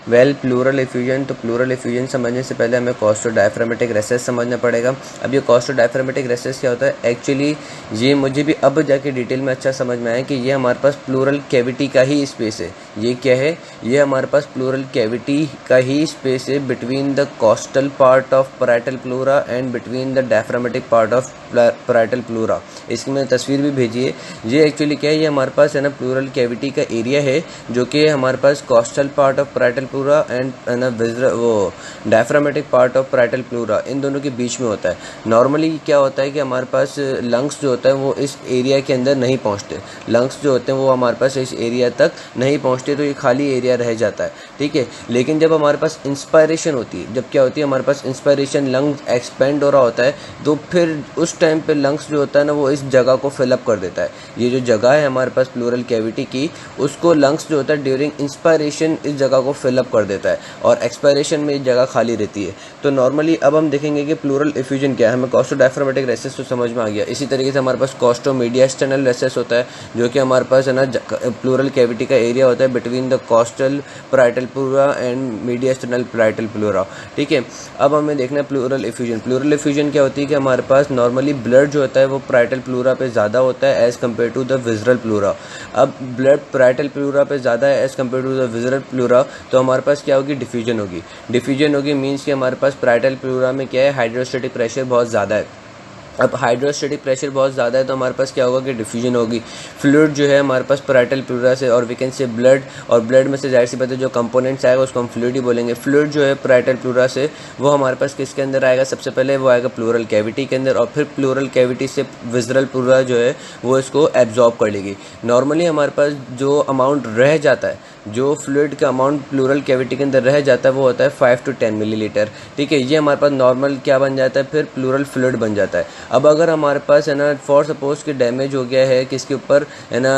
Well pleural effusion, तो pleural effusion समझने से पहले हमें कॉस्टो डायफ्रामेटिक रेसेस समझना पड़ेगा। अब ये कॉस्टो डायफ्रामेटिक रेसेस क्या होता है एक्चुअली, ये मुझे भी अब जाके डिटेल में अच्छा समझ में आया कि ये हमारे पास प्लूरल कैविटी का ही स्पेस है। ये क्या है, ये हमारे पास प्लूरल कैविटी का ही स्पेस है between the costal part of parietal pleura and between the diaphragmatic part of parietal pleura. इसकी मैंने तस्वीर भी भेजी है। ये एक्चुअली क्या है, ये हमारे पास है ना प्लूरल कैविटी का एरिया है जो कि हमारे पास costal part of parietal pleura and ना वो diaphragmatic part of parietal pleura, इन दोनों के बीच में होता है। नॉर्मली क्या होता है कि हमारे पास लंग्स जो होता है वो इस एरिया के अंदर नहीं पहुंचते। लंग्स जो होते हैं वो हमारे पास इस एरिया तक नहीं पहुंचते, तो ये खाली एरिया रह जाता है, ठीक है। लेकिन जब हमारे पास इंस्पायरेशन होती है, जब क्या होती है हमारे पास इंस्पायरेशन, लंग्स एक्सपेंड हो रहा होता है, तो फिर उस टाइम पे लंग्स जो होता है ना वो इस जगह को फिलअप कर देता है। ये जो जगह है हमारे पास प्लूरल कैविटी की, उसको लंग्स जो होता है ड्यूरिंग इंस्पायरेशन इस जगह को फिलअप कर देता है और एक्सपायरेशन में ये जगह खाली रहती है। तो नॉर्मली अब हम देखेंगे कि प्लूरल इफ्यूजन क्या है। हमें कॉस्टो डायफ्रामेटिक रेसेस तो समझ में आ गया। इसी तरीके से हमारे पास कॉस्टो मीडियास्टेनल रेसेस होता है, जो कि हमारे पास है ना प्लूरल कैविटी का एरिया होता है between the costal parietal pleura and mediastinal parietal pleura, ठीक है। अब हमें देखना है प्लूरल इफ्यूजन। प्लूरल इफ्यूजन क्या होती है कि हमारे पास नॉर्मली ब्लड जो होता है वो पैराइटल प्लूरा पे ज़्यादा होता है as compare to the visceral pleura. अब ब्लड पैराइटल प्लूरा पे ज़्यादा है as compare to the visceral pleura, तो हमारे पास क्या होगी, डिफ्यूजन होगी। डिफ्यूजन होगी मीन्स कि हमारे पास पैराइटल प्लूरा में क्या है, हाइड्रोस्टैटिक प्रेशर बहुत ज़्यादा है। अब हाइड्रोस्टैटिक प्रेशर बहुत ज़्यादा है तो हमारे पास क्या होगा कि डिफ्यूजन होगी। फ्लूइड जो है हमारे पास पैराइटल प्लूरा से, और वी कैन से ब्लड, और ब्लड में से जाहिर सी बात है जो कंपोनेंट्स आएगा उसको हम फ्लूइड ही बोलेंगे। फ्लूइड जो है पैराइटल प्लूरा से वो हमारे पास किसके अंदर आएगा, सबसे पहले वो आएगा प्लूरल कैविटी के अंदर, और फिर प्लूरल कैविटी से विज़रल प्लूरा जो है वो इसको एब्जॉर्ब कर लेगी। नॉर्मली हमारे पास जो अमाउंट रह जाता है, जो फ्लूइड का अमाउंट प्लूरल कैविटी के अंदर रह जाता है वो होता है 5 to 10 मिलीलीटर, ठीक है। ये हमारे पास नॉर्मल क्या बन जाता है, फिर प्लूरल फ्लूइड बन जाता है। अब अगर हमारे पास है ना फॉर सपोज कि डैमेज हो गया है किसके ऊपर, है ना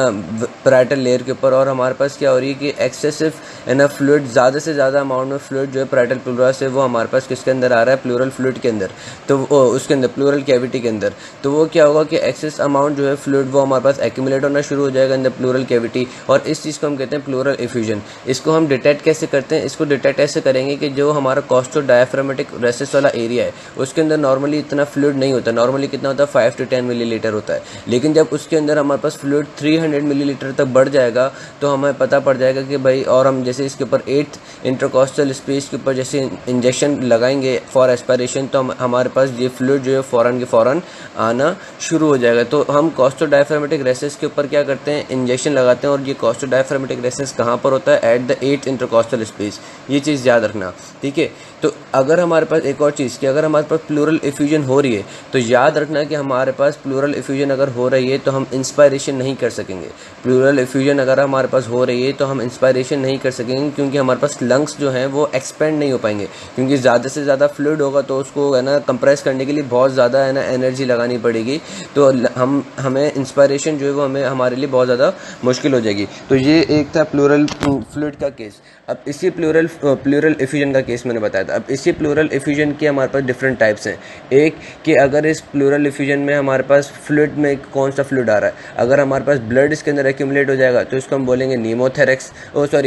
पैराइटल लेयर के ऊपर, और हमारे पास क्या हो रही है कि एक्सेसिव है ना फ्लूइड, ज़्यादा से ज़्यादा अमाउंट में फ्लूइड जो है पैराइटल प्लूरा से वो हमारे पास किसके अंदर आ रहा है, प्लूरल फ्लूइड के अंदर, तो उसके अंदर प्लूरल कैविटी के अंदर, तो वो क्या होगा कि एक्सेस अमाउंट जो है फ्लूइड वो हमारे पास एक्यूमुलेट होना शुरू हो जाएगा इन द प्लूरल कैविटी, और इस चीज़ को हम कहते हैं प्लूरल इफ्यूजन। इसको हम डिटेक्ट कैसे करते हैं, इसको डिटेक्ट ऐसे करेंगे कि जो हमारा कॉस्टो डायफ्रामेटिक रेसेस वाला एरिया है उसके अंदर नॉर्मली इतना फ्लूइड नहीं होता। नॉर्मली कितना होता है, 5 to 10 मिलीलीटर होता है। लेकिन जब उसके अंदर हमारे पास फ्लूइड 300 मिलीलीटर तक बढ़ जाएगा तो हमें पता पड़ जाएगा कि भाई, और हम जैसे इसके ऊपर 8th इंटरकॉस्टल स्पेस के ऊपर जैसे इंजेक्शन लगाएंगे फॉर एस्पायरेशन, तो हमारे पास ये फ्लूइड जो है फ़ौरन के फ़ौरन आना शुरू हो जाएगा। तो हम कॉस्टो डायफ्रामेटिक रेसेस के ऊपर क्या करते हैं, इंजेक्शन लगाते हैं। और ये कॉस्टो डायफ्रामेटिक रेसेस कहाँ पर होता है, at the 8th intercostal space. ये चीज़ याद रखना, ठीक है। तो अगर हमारे पास एक और चीज़ कि अगर हमारे पास प्लूरल इफ्यूजन हो रही है तो याद रखना कि हमारे पास प्लूरल इफ्यूजन अगर हो रही है तो हम इंस्पायरेशन नहीं कर सकेंगे। प्लूरल इफ्यूजन अगर हमारे पास हो रही है तो हम इंस्पायरेशन नहीं कर सकेंगे, क्योंकि हमारे पास लंग्स जो हैं वो एक्सपेंड नहीं हो पाएंगे, क्योंकि ज़्यादा से ज़्यादा फ्लूइड होगा तो उसको है ना कंप्रेस करने के लिए बहुत ज़्यादा है ना एनर्जी लगानी पड़ेगी। तो हमें इंस्पायरेशन जो है वो हमें हमारे लिए बहुत ज़्यादा मुश्किल हो जाएगी। तो ये एक था प्लूरल फ्लूइड का केस। अब इसी प्लूरल इफ्यूजन का केस मैंने बताया था। अब इसी प्लूरल इफ्यूजन के हमारे पास डिफरेंट टाइप्स हैं। एक कि अगर इस प्लूरल इफ्यूजन में हमारे पास फ्लूइड में कौन सा फ्लूइड आ रहा है, अगर हमारे पास ब्लड इसके अंदर एक्यूमुलेट हो जाएगा तो इसको हम बोलेंगे नीमोथेरेक्स,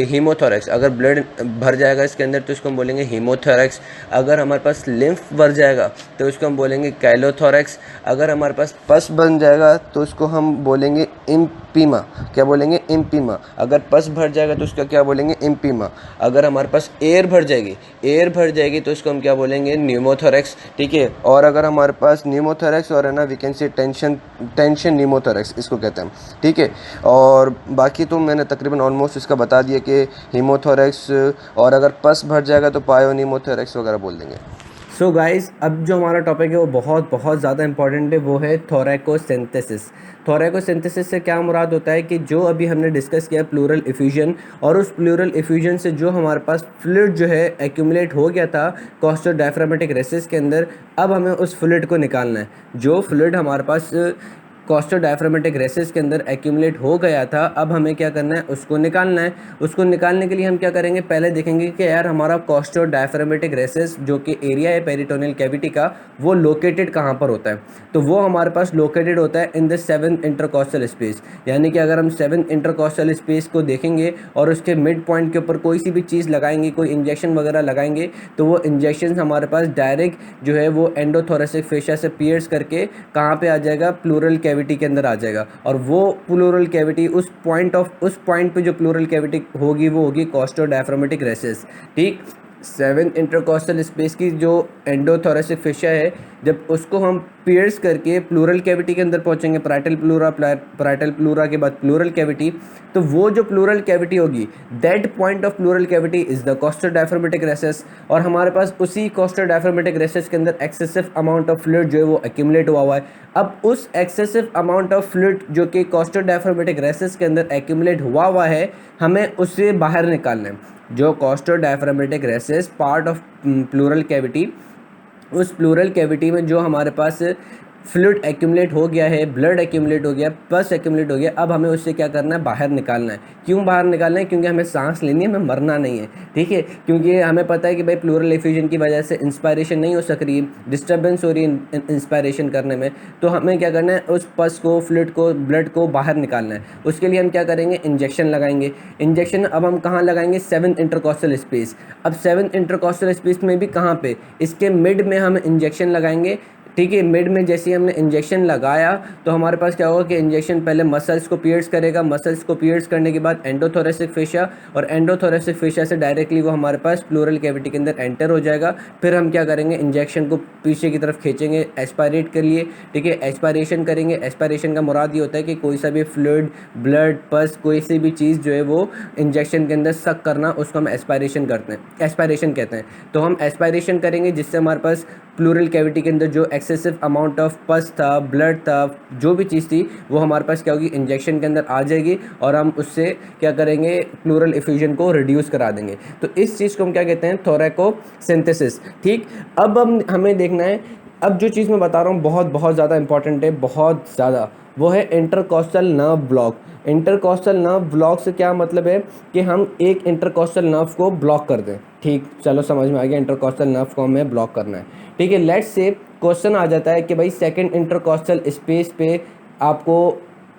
हीमोथोरेक्स। अगर ब्लड भर जाएगा इसके अंदर तो इसको हम बोलेंगे हीमोथोरेक्स। अगर हमारे पास लिम्फ भर जाएगा तो इसको हम बोलेंगे कैलोथोरेक्स। अगर हमारे पास पस बन जाएगा तो इसको हम बोलेंगे इम्पीमा। क्या बोलेंगे, इम्पीमा। अगर पस भर जाएगा तो उसका क्या बोलेंगे, इम्पीमा। अगर हमारे पास एयर भर जाएगी तो इसको हम क्या बोलेंगे, न्यूमोथोरेक्स, ठीक है। और अगर हमारे पास न्यूमोथोरेक्स और है ना we can say tension pneumothorax इसको कहते हैं, ठीक है। और बाकी तो मैंने तकरीबन ऑलमोस्ट इसका बता दिया कि हीमोथोरेक्स, और अगर पस भर जाएगा तो पायोनीमोथोरेक्स वगैरह बोल देंगे। सो गाइस, अब जो हमारा टॉपिक है वो बहुत बहुत ज़्यादा इंपॉर्टेंट है, वो है थोरैकोसिंथेसिस। थोरैकोसिंथेसिस से क्या मुराद होता है कि जो अभी हमने डिस्कस किया प्लूरल इफ्यूजन, और उस प्लूरल इफ्यूजन से जो हमारे पास फ्लूइड जो है एक्यूमुलेट हो गया था कॉस्टो डायफ्रामेटिक रेसेस के अंदर, अब हमें उस फ्लूइड को निकालना है। जो फ्लूइड हमारे पास कॉस्टो डायफ्रामेटिक रेसेस के अंदर एक्यूमुलेट हो गया था, अब हमें क्या करना है, उसको निकालना है। उसको निकालने के लिए हम क्या करेंगे, पहले देखेंगे कि यार हमारा कॉस्टो डायफ्रामेटिक रेसेस जो कि एरिया है पेरिटोनियल कैविटी का, वो लोकेटेड कहाँ पर होता है। तो वो हमारे पास लोकेटेड होता है in the 7th intercostal space. यानी कि अगर हम 7th इंटरकॉस्टल स्पेस को देखेंगे और उसके मिड पॉइंट के ऊपर कोई सी भी चीज़ लगाएंगे, कोई इंजेक्शन वगैरह लगाएंगे, तो वो इंजेक्शन हमारे पास डायरेक्ट जो है वो एंडोथोरेसिक फेशिया से पियर्स करके कहाँ पे आ जाएगा, प्लूरल कैविटी के अंदर आ जाएगा। और वो प्लूरल कैविटी उस पॉइंट पे जो प्लूरल कैविटी होगी वो होगी कॉस्टो डायफ्रामेटिक रेसेस। ठीक, 7th इंटरकॉस्टल स्पेस की जो एंडोथोरेसिक फेशिया है, जब उसको हम पियर्स करके प्लूरल कैविटी के अंदर पहुंचेंगे, पैराइटल प्लूरा के बाद प्लूरल कैविटी, तो वो जो प्लूरल कैविटी होगी, that point of pleural cavity is the costodiaphragmatic recess. और हमारे पास उसी कॉस्टो डायफ्रामेटिक रेसेस के अंदर एक्सेसिव अमाउंट ऑफ फ्लूइड जो है वो एक्यूमुलेट हुआ है। अब उस एक्सेसिव अमाउंट ऑफ फ्लूइड जो कि कॉस्टो डायफ्रामेटिक रेसेस के अंदर एक्यूमुलेट हुआ है, हमें उससे बाहर निकालना है। जो costodiaphragmatic recess part of pleural cavity, उस प्लूरल कैविटी में जो हमारे पास फ्लूइड एक्यूमुलेट हो गया है, ब्लड एक्यूमुलेट हो गया, पस एक्यूमुलेट हो गया, अब हमें उससे क्या करना है, बाहर निकालना है। क्यों बाहर निकालना है? क्योंकि हमें सांस लेनी है, हमें मरना नहीं है। ठीक है, क्योंकि हमें पता है कि भाई प्लूरल एफ्यूजन की वजह से इंस्पायरेशन नहीं हो सक रही है, डिस्टर्बेंस हो रही है इंस्पायरेशन करने में, तो हमें क्या करना है, उस पस को, फ्लूइड को, ब्लड को बाहर निकालना है। उसके लिए हम क्या करेंगे, इंजेक्शन लगाएंगे। इंजेक्शन अब हम कहाँ लगाएंगे, 7th इंटरकॉस्टल स्पेस। अब 7th इंटरकॉस्टल स्पेस में भी कहाँ पे, इसके मिड में हम इंजेक्शन लगाएंगे। ठीक है, मिड में जैसे ही हमने इंजेक्शन लगाया तो हमारे पास क्या होगा कि इंजेक्शन पहले मसल्स को पियर्स करेगा, मसल्स को पियर्स करने के बाद एंडोथोरेसिक फेशिया, और एंडोथोरेसिक फेशिया से डायरेक्टली वो हमारे पास प्लूरल कैविटी के अंदर एंटर हो जाएगा। फिर हम क्या करेंगे, इंजेक्शन को पीछे की तरफ खींचेंगे एस्पायरेट के लिए। ठीक है, एस्पायरेशन करेंगे। एस्पायरेशन का मुराद ये होता है कि कोई सा भी फ्लूइड, ब्लड, पस, कोई सी भी चीज़ जो है वो इंजेक्शन के अंदर सक करना, उसको हम एस्पायरेशन करते हैं, एस्पायरेशन कहते हैं। तो हम एस्पायरेशन करेंगे जिससे हमारे पास प्लूरल कैविटी के अंदर जो एक्सेसिव अमाउंट ऑफ पस था, ब्लड था, जो भी चीज़ थी, वो हमारे पास क्या होगी, इंजेक्शन के अंदर आ जाएगी और हम उससे क्या करेंगे, प्लूरल एफ्यूजन को रिड्यूस करा देंगे। तो इस चीज़ को हम क्या कहते हैं, थोरैकोसिंथेसिस। ठीक, अब हमें देखना है, अब जो चीज़ मैं बता रहा हूँ बहुत ज़्यादा इंपॉर्टेंट है, बहुत ज़्यादा, वो है intercostal nerve block. Intercostal nerve block से क्या मतलब है कि हम एक इंटरकॉस्टल नर्व को ब्लॉक कर दें। ठीक, चलो समझ में आ गया, इंटरकॉस्टल नर्व को हमें ब्लॉक करना है। ठीक है, लेट्स से क्वेश्चन आ जाता है कि भाई 2nd इंटरकॉस्टल स्पेस पे आपको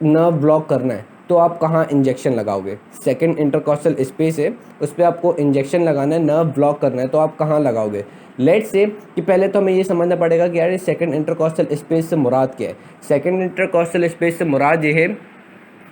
नर्व ब्लॉक करना है, तो आप कहाँ इंजेक्शन लगाओगे। 2nd इंटरकॉस्टल स्पेस है, उस पर आपको इंजेक्शन लगाना है, नर्व ब्लॉक करना है, तो आप कहाँ लगाओगे। लेट्स से कि पहले तो हमें ये समझना पड़ेगा कि यार ये 2nd इंटरकॉस्टल स्पेस से मुराद क्या है। 2nd इंटरकॉस्टल स्पेस से मुराद ये है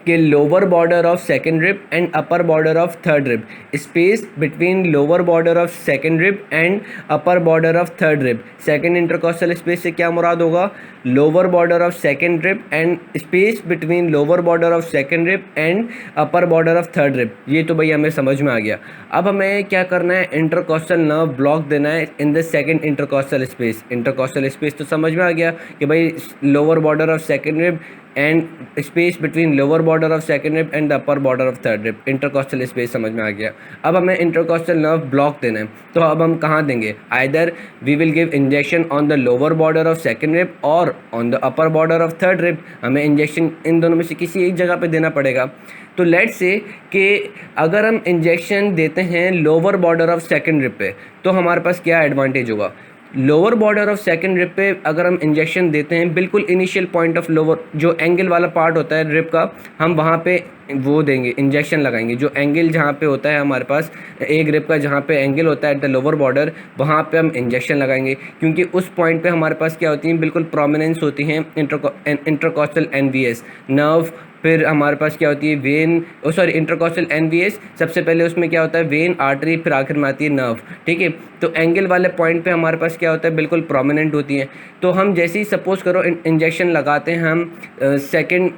कि lower border of 2nd rib and upper border of 3rd rib, space between lower border of 2nd rib and upper border of 3rd rib. 2nd intercostal space से क्या मुराद होगा, lower border of 2nd rib end space between lower border of 2nd rib and upper border of 3rd rib. ये तो भाई हमें समझ में आ गया। अब हमें क्या करना है, इंटरकॉस्टल नर्व ब्लॉक देना है in the 2nd intercostal space. Intercostal space तो समझ में आ गया कि भाई lower border of 2nd rib end space between lower border of 2nd rib end the upper border of 3rd rib. Intercostal space समझ में आ गया। अब हमें इंटरकॉस्टल नर्व ब्लॉक देना है, तो अब हम कहाँ देंगे, either we will give injection on the lower border of 2nd rib और on the upper border of 3rd rib. हमें इंजेक्शन इन दोनों में से किसी एक जगह पे देना पड़ेगा। तो लेट्स से कि अगर हम इंजेक्शन देते हैं lower border of 2nd rib पे, तो हमारे पास क्या एडवांटेज होगा, lower border of 2nd rib पे अगर हम इंजेक्शन देते हैं, बिल्कुल इनिशियल पॉइंट ऑफ लोअर जो एंगल वाला पार्ट होता है रिब का, हम वहाँ पे वो देंगे, इंजेक्शन लगाएंगे। जो एंगल जहाँ पे होता है हमारे पास एक रिब का, जहाँ पे एंगल होता है एट द लोअर बॉर्डर, वहाँ पे हम इंजेक्शन लगाएंगे, क्योंकि उस पॉइंट पे हमारे पास क्या होती है, बिल्कुल प्रोमिनेंस होती हैं इंटरकॉस्टल एनवीएस नर्व। फिर हमारे पास क्या होती है, वेन, इंटरकॉस्टल एनवीएस, सबसे पहले उसमें क्या होता है, वेन, आर्टरी, फिर आखिर में आती है नर्व। ठीक है, तो एंगल वाले पॉइंट पे हमारे पास क्या होता है, बिल्कुल प्रोमिनेंट होती हैं। तो हम जैसे ही सपोज करो इंजेक्शन लगाते हैं हम 2nd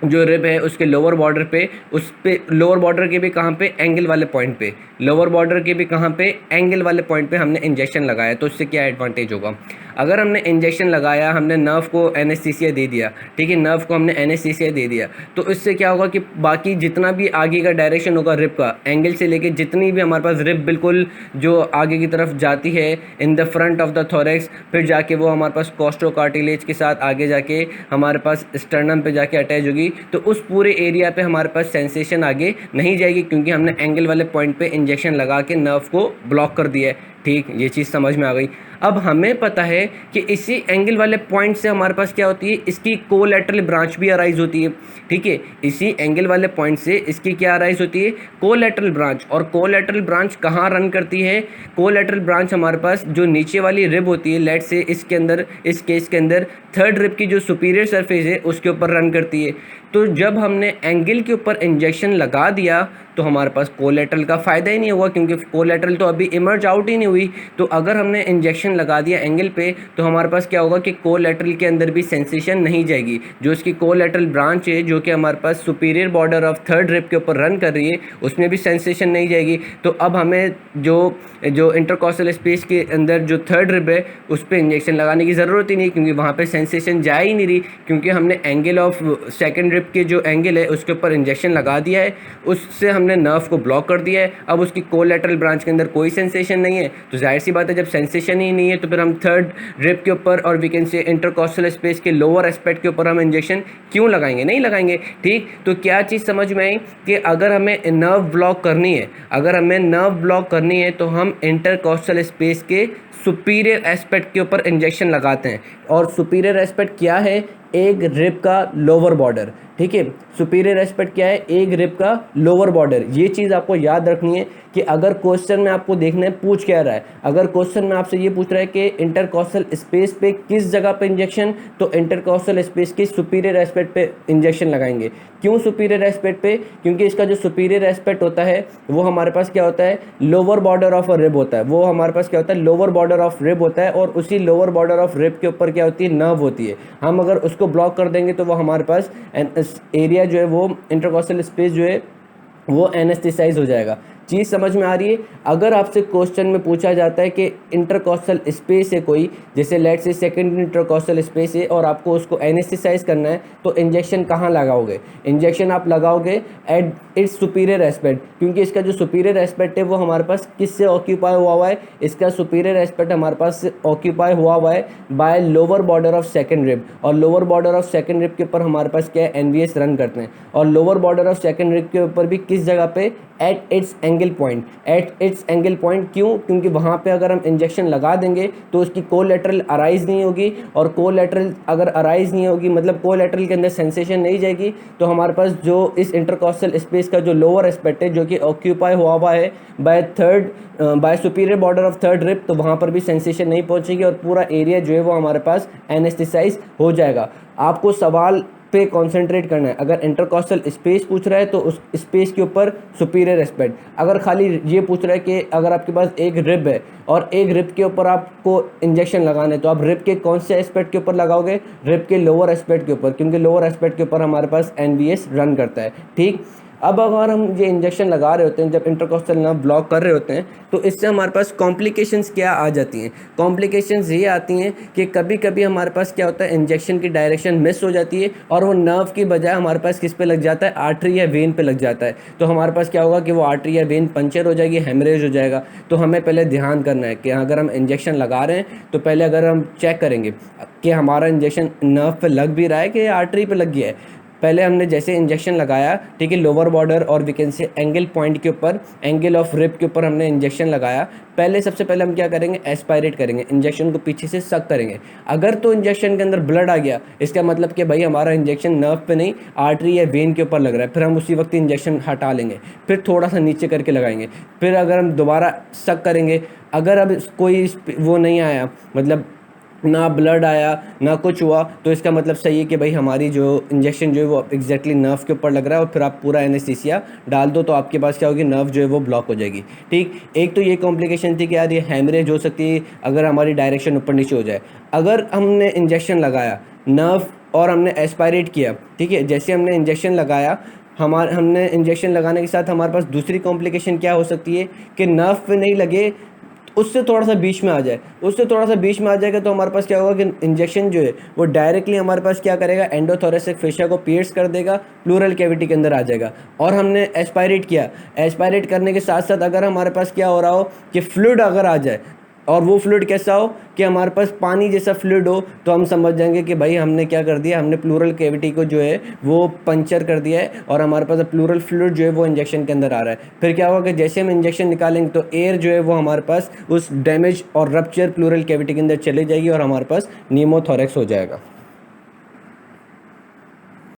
जो रिब है उसके लोअर बॉर्डर पे, उस पे लोअर बॉर्डर के भी कहाँ पे, एंगल वाले पॉइंट पे, लोअर बॉर्डर के भी कहाँ पे, एंगल वाले पॉइंट पे हमने इंजेक्शन लगाया, तो उससे क्या एडवांटेज होगा। अगर हमने इंजेक्शन लगाया, हमने नर्व को एनेस्थीसिया दे दिया, ठीक है, नर्व को हमने एनेस्थीसिया दे दिया, तो इससे क्या होगा कि बाकी जितना भी आगे का डायरेक्शन होगा रिप का, एंगल से लेके जितनी भी हमारे पास रिप बिल्कुल जो आगे की तरफ जाती है in the front of the thorax, फिर जाके वो हमारे पास कोस्टोकार्टिलेज के साथ आगे जाके हमारे पास स्टर्नम पे जाके अटैच होगी, तो उस पूरे एरिया पे हमारे पास सेंसेशन आगे नहीं जाएगी, क्योंकि हमने एंगल वाले पॉइंट पे इंजेक्शन लगा के नर्व को ब्लॉक कर दिया है। ठीक, ये चीज़ समझ में आ गई। अब हमें पता है कि इसी एंगल वाले पॉइंट से हमारे पास क्या होती है, इसकी कोलैटरल ब्रांच भी अराइज होती है। ठीक है, इसी एंगल वाले पॉइंट से इसकी क्या अराइज होती है, कोलैटरल ब्रांच। और कोलैटरल ब्रांच कहाँ रन करती है, कोलैटरल ब्रांच हमारे पास जो नीचे वाली रिब होती है, लेट से इसके अंदर, इस केस के अंदर थर्ड रिब की जो सुपीरियर सरफेस है उसके ऊपर रन करती है। तो जब हमने एंगल के ऊपर इंजेक्शन लगा दिया तो हमारे पास कोलैटरल का फ़ायदा ही नहीं हुआ, क्योंकि कोलैटरल तो अभी इमर्ज आउट ही नहीं हुई। तो अगर हमने इंजेक्शन लगा दिया एंगल पे तो हमारे पास क्या होगा कि कोलैटरल के अंदर भी सेंसेशन नहीं जाएगी। जो इसकी कोलैटरल ब्रांच है जो कि हमारे पास superior border of third rib के ऊपर रन कर रही है, उसमें भी सेंसेशन नहीं जाएगी। तो अब हमें जो इंटरकॉस्टल स्पेस के अंदर जो थर्ड रिब है उस पर इंजेक्शन लगाने की ज़रूरत ही नहीं, क्योंकि वहाँ पे सेंसेशन जा ही नहीं रही, क्योंकि हमने एंगल ऑफ सेकंड रिब के जो एंगल है उसके ऊपर इंजेक्शन लगा दिया है, उससे हमने नर्व को ब्लॉक कर दिया है। अब उसकी कोलैटरल ब्रांच के अंदर कोई सेंसेशन नहीं है, तो जाहिर सी बात है जब सेंसेशन ही नहीं है तो फिर हम थर्ड रिब के ऊपर और we can say intercostal space के लोअर एस्पेक्ट के ऊपर हम इंजेक्शन क्यों लगाएंगे, नहीं लगाएंगे। ठीक, तो क्या चीज़ समझ में आई कि अगर हमें नर्व ब्लॉक करनी है, अगर हमें नर्व ब्लॉक करनी है तो हम इंटरकॉस्टल स्पेस के सुपीरियर एस्पेक्ट के ऊपर इंजेक्शन लगाते हैं। और सुपीरियर एस्पेक्ट क्या है, एक रिब का लोअर बॉर्डर। ठीक है, सुपीरियर एस्पेक्ट क्या है, एक रिब का लोअर बॉर्डर। ये चीज़ आपको याद रखनी है कि अगर क्वेश्चन में आपको देखना है पूछ क्या रहा है, अगर क्वेश्चन में आपसे ये पूछ रहा है कि इंटरकॉस्टल स्पेस पे किस जगह पे इंजेक्शन, तो इंटरकॉस्टल स्पेस के सुपीरियर एस्पेक्ट पे इंजेक्शन लगाएंगे। क्यों सुपीरियर एस्पेक्ट पे, क्योंकि इसका जो सुपीरियर एस्पेक्ट होता है वो हमारे पास क्या होता है, lower border of a rib होता है। वो हमारे पास क्या होता है, लोअर बॉर्डर ऑफ रिब होता है, और उसी लोअर बॉर्डर ऑफ रिब के ऊपर क्या होती है, नर्व होती है। हम अगर उसको ब्लॉक कर देंगे तो वो हमारे पास एरिया जो है वो इंटरकॉस्टल स्पेस जो है वो एनेस्थेसाइज हो जाएगा। चीज़ समझ में आ रही है। अगर आपसे क्वेश्चन में पूछा जाता है कि इंटरकॉस्टल स्पेस है कोई, जैसे लेट से सेकंड इंटरकॉस्टल स्पेस है और आपको उसको एनेस्थेसाइज करना है, तो इंजेक्शन कहाँ लगाओगे, इंजेक्शन आप लगाओगे एट इट्स सुपीरियर एस्पेक्ट, क्योंकि इसका जो सुपीरियर एस्पेक्ट है वो हमारे पास किससे ऑक्यूपाई हुआ है, इसका सुपीरियर एस्पेक्ट हमारे पास ऑक्यूपाई हुआ है by lower border of second rib. और lower border of second rib के ऊपर हमारे पास क्या है, एनवीएस रन करते हैं। और lower border of second rib के ऊपर भी किस जगह पे, at its angle point. At its angle point क्यों, क्योंकि वहाँ पे अगर हम इंजेक्शन लगा देंगे तो उसकी कोलैटरल अराइज नहीं होगी, और कोलैटरल अगर अराइज नहीं होगी मतलब कोलैटरल के अंदर सेंसेशन नहीं जाएगी, तो हमारे पास जो इस इंटरकॉस्टल स्पेस का जो लोअर एस्पेक्ट है जो कि ऑक्यूपाई हुआ है by superior border of third rib, तो वहाँ पर भी सेंसेशन नहीं पहुँचेगी और पूरा एरिया जो है वो हमारे पास एनेस्थेसाइज हो जाएगा। आपको सवाल पे कंसंट्रेट करना है। अगर इंटरकॉस्टल स्पेस पूछ रहा है तो उस स्पेस के ऊपर सुपीरियर एस्पेक्ट, अगर खाली ये पूछ रहा है कि अगर आपके पास एक रिब है और एक रिब के ऊपर आपको इंजेक्शन लगाना है, तो आप रिब के कौन से एस्पेक्ट के ऊपर लगाओगे, रिब के लोअर एस्पेक्ट के ऊपर, क्योंकि लोअर एस्पेक्ट के ऊपर हमारे पास एनवीएस रन करता है। ठीक, अब अगर हम ये इंजेक्शन लगा रहे होते हैं, जब इंटरकॉस्टल नर्व ब्लॉक कर रहे होते हैं, तो इससे हमारे पास कॉम्प्लिकेशंस क्या आ जाती हैं। कॉम्प्लिकेशंस ये आती हैं कि कभी कभी हमारे पास क्या होता है, इंजेक्शन की डायरेक्शन मिस हो जाती है और वो नर्व की बजाय हमारे पास किस पे लग जाता है, आर्टरी या वेन पे लग जाता है। तो हमारे पास क्या होगा कि वो आर्टरी या वेन पंचर हो जाएगी, हेमरेज हो जाएगा। तो हमें पहले ध्यान करना है कि अगर हम इंजेक्शन लगा रहे हैं तो पहले अगर हम चेक करेंगे कि हमारा इंजेक्शन नर्व पे लग भी रहा है कि आर्टरी पे लग गया है। पहले हमने जैसे इंजेक्शन लगाया, ठीक है, लोअर बॉर्डर और we can say angle point के ऊपर, एंगल ऑफ रिब के ऊपर हमने इंजेक्शन लगाया। पहले सबसे पहले हम क्या करेंगे, एस्पायरेट करेंगे, इंजेक्शन को पीछे से सक करेंगे। अगर तो इंजेक्शन के अंदर ब्लड आ गया, इसका मतलब कि भाई हमारा इंजेक्शन नर्व पे नहीं आर्टरी या वेन के ऊपर लग रहा है, फिर हम उसी वक्त इंजेक्शन हटा लेंगे, फिर थोड़ा सा नीचे करके लगाएंगे। फिर अगर हम दोबारा सक करेंगे, अगर अब कोई वो नहीं आया, मतलब ना ब्लड आया ना कुछ हुआ, तो इसका मतलब सही है कि भाई हमारी जो इंजेक्शन जो है वो एग्जैक्टली नर्व के ऊपर लग रहा है, और फिर आप पूरा एनेस्थीसिया डाल दो तो आपके पास क्या होगी, नर्व जो है वो ब्लॉक हो जाएगी। ठीक, एक तो ये कॉम्प्लिकेशन थी कि यार ये हेमरेज हो सकती है अगर हमारी डायरेक्शन ऊपर नीचे हो जाए। अगर हमने इंजेक्शन लगाया नर्व और हमने एस्पायरेट किया, ठीक है, जैसे हमने इंजेक्शन लगाया, हमने इंजेक्शन लगाने के साथ हमारे पास दूसरी कॉम्प्लिकेशन क्या हो सकती है कि नर्व पे नहीं लगे, उससे थोड़ा सा बीच में आ जाए, उससे थोड़ा सा बीच में आ जाएगा तो हमारे पास क्या होगा कि इंजेक्शन जो है वो डायरेक्टली हमारे पास क्या करेगा, एंडोथोरेसिक फेशिया को पियर्स कर देगा, प्लूरल कैविटी के अंदर आ जाएगा। और हमने एस्पायरेट किया, एस्पायरेट करने के साथ साथ अगर हमारे पास क्या हो रहा हो कि फ्लूइड अगर आ जाए, और वो फ्लूइड कैसा हो कि हमारे पास पानी जैसा फ्लूइड हो, तो हम समझ जाएंगे कि भाई हमने क्या कर दिया, हमने प्लूरल कैविटी को जो है वो पंचर कर दिया है और हमारे पास प्लूरल फ्लूइड जो है वो इंजेक्शन के अंदर आ रहा है। फिर क्या होगा कि जैसे हम इंजेक्शन निकालेंगे तो एयर जो है वो हमारे पास उस डैमेज और रप्चर प्लूरल कैविटी के अंदर चली जाएगी और हमारे पास नीमोथोरेक्स हो जाएगा।